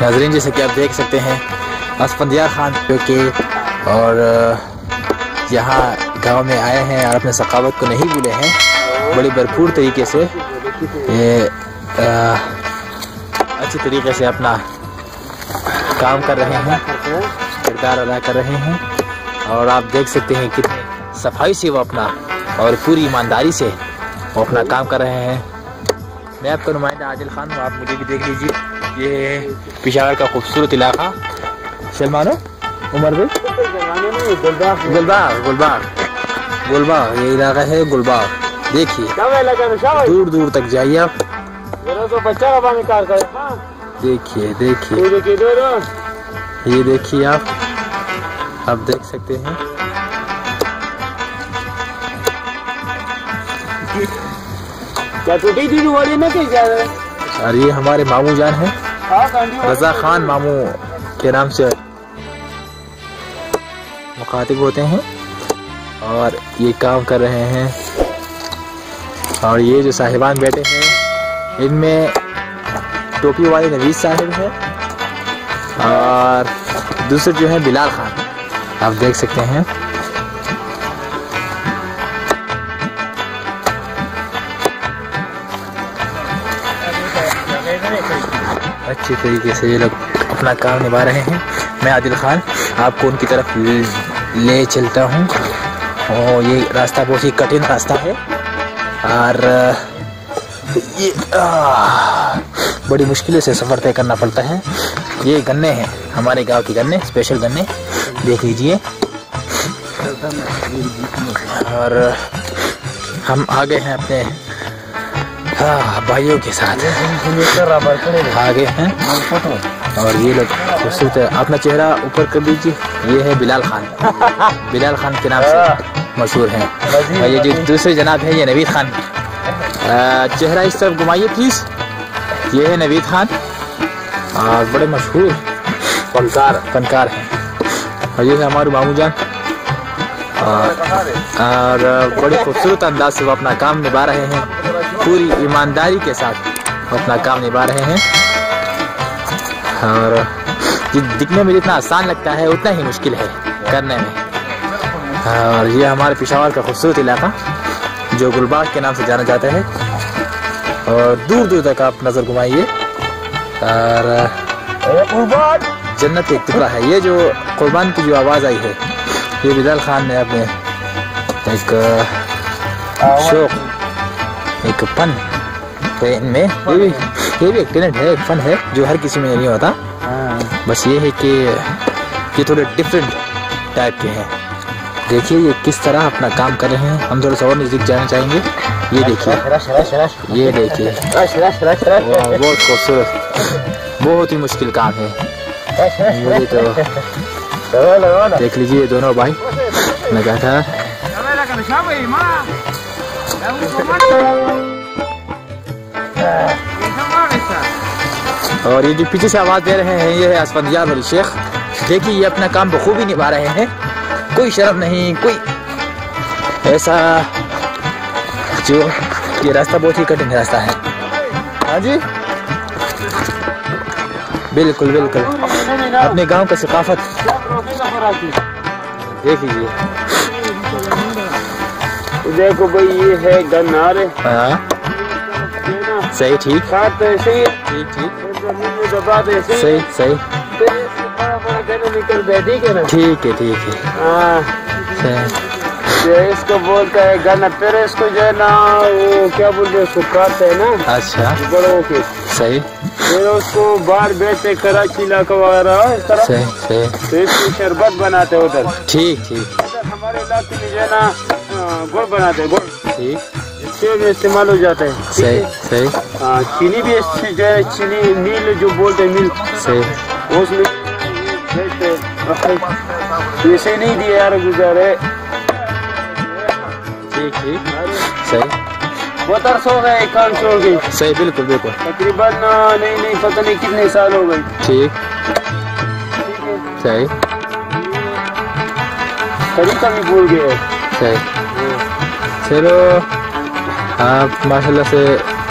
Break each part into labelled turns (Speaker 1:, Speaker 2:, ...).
Speaker 1: नाज़रीन, जैसे कि आप देख सकते हैं असफंदियार खान के और यहाँ गांव में आए हैं और अपने सखावत को नहीं भूले हैं। बड़ी भरपूर तरीके से ये अच्छी तरीके से अपना काम कर रहे हैं, किरदार अदा कर रहे हैं। और आप देख सकते हैं कितनी सफाई से वो अपना और पूरी ईमानदारी से वो अपना काम कर रहे हैं। मैं आपका नुमाइंदा आदिल खान हूँ, आप मुझे भी देख लीजिए। ये पेशावर का खूबसूरत इलाका सलमानो उमर भाई गुलबाग ये इलाका है गुलबाग। देखिए दूर दूर तक जाइए आप। देखिए ये देखिए आप देख सकते हैं।
Speaker 2: क्या टूटी थी वाली ना कहीं जा रहे हैं?
Speaker 1: और ये हमारे मामू जान हैं, रजा खान मामू के नाम से मुखातिब होते हैं और ये काम कर रहे हैं। और ये जो साहिबान बैठे हैं इनमें टोपी वाले नवीद साहिब हैं और दूसरे जो है बिलाल खान, आप देख सकते हैं। अच्छी तरीके से ये लोग अपना काम निभा रहे हैं। मैं आदिल खान आपको उनकी तरफ ले चलता हूँ। और ये रास्ता बहुत ही कठिन रास्ता है और ये बड़ी मुश्किल से सफ़र तय करना पड़ता है। ये गन्ने हैं, हमारे गांव के गन्ने, स्पेशल गन्ने, देख लीजिए। और हम आगे हैं अपने भाइयों के साथ आगे हैं। और ये लोग खूबसूरत है। अपना चेहरा ऊपर कर दीजिए। ये है बिलाल खान, बिलाल खान के नाम से मशहूर हैं। और ये जो दूसरे जनाब है ये नवीद खान। चेहरा इस तरफ घुमाइए प्लीज। ये है नवीद खान और बड़े मशहूर फनकार हैं। और ये है हमारे मामू जान और बड़े खूबसूरत अंदाज से वो अपना काम निभा रहे हैं। पूरी ईमानदारी के साथ वो अपना काम निभा रहे हैं। और दिखने में जितना आसान लगता है उतना ही मुश्किल है करने में। और ये हमारे पेशावर का खूबसूरत इलाका जो गुलबाग के नाम से जाना जाता है। और दूर दूर तक आप नज़र घुमाइए और जन्नत एक टुकड़ा है। ये जो कुर्बान की जो आवाज़ आई है ये बिलाल खान ने अपने एक शौक, एक फन में, ये भी एक टैलेंट है, एक फन है जो हर किसी में नहीं होता। बस ये है कि ये थोड़े डिफरेंट टाइप के हैं। देखिए ये किस तरह अपना काम कर रहे हैं। हम थोड़ा सा और नज़दीक जाना चाहेंगे। ये देखिए, ये देखिए, बहुत खूबसूरत, बहुत ही मुश्किल काम है ये। तो देख लीजिए दोनों भाई लगातार। और ये जो पीछे से आवाज़ दे रहे हैं ये है असफंदियार अली शेख। देखिए ये अपना काम बखूबी निभा रहे हैं, कोई शर्म नहीं, कोई ऐसा। जो ये रास्ता बहुत ही कठिन रास्ता है। हाँ जी बिल्कुल बिल्कुल, अपने गांव का सकाफत देख लीजिए।
Speaker 2: देखो भाई ये है गन्नार।
Speaker 1: हाँ सही, ठीक ठीक सही सही, ठीक है।
Speaker 2: इसको बोलता है गन्ना। फिर इसको जो है ना वो क्या बोलते हैं, उसको काटते है ना।
Speaker 1: अच्छा
Speaker 2: बड़ों के
Speaker 1: सही।
Speaker 2: फिर उसको बाहर बेचते, कराची इलाका वगैरह इस तरह।
Speaker 1: सही।
Speaker 2: तो इसकी शरबत बनाते हैं उधर।
Speaker 1: ठीक।
Speaker 2: हमारे इलाके में जो है ना गुड़ बनाते हैं, गुड़ ठीक, इससे भी इस्तेमाल हो जाता है।
Speaker 1: सही।
Speaker 2: हाँ चीनी भी जो है, चीनी मिल जो बोलते हैं मिल,
Speaker 1: सही,
Speaker 2: उसमें ऐसे नहीं दिए यार गुजारे।
Speaker 1: ठीक सही।
Speaker 2: वो तरस हो गए काम छोड़ गई।
Speaker 1: सही बिल्कुल
Speaker 2: तकरीबन नहीं पता नहीं कितने साल हो गए।
Speaker 1: ठीक सही।
Speaker 2: तरीका भी भूल गए।
Speaker 1: सही। चलो आप माशाल्लाह से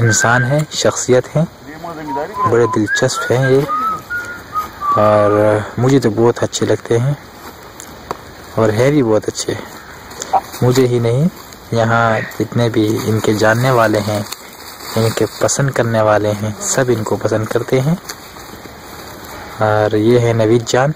Speaker 1: इंसान हैं, शख्सियत हैं, बड़े दिलचस्प हैं ये, और मुझे तो बहुत अच्छे लगते हैं और है भी बहुत अच्छे। मुझे ही नहीं, यहाँ जितने भी इनके जानने वाले हैं, इनके पसंद करने वाले हैं, सब इनको पसंद करते हैं। और ये है नवीद जान।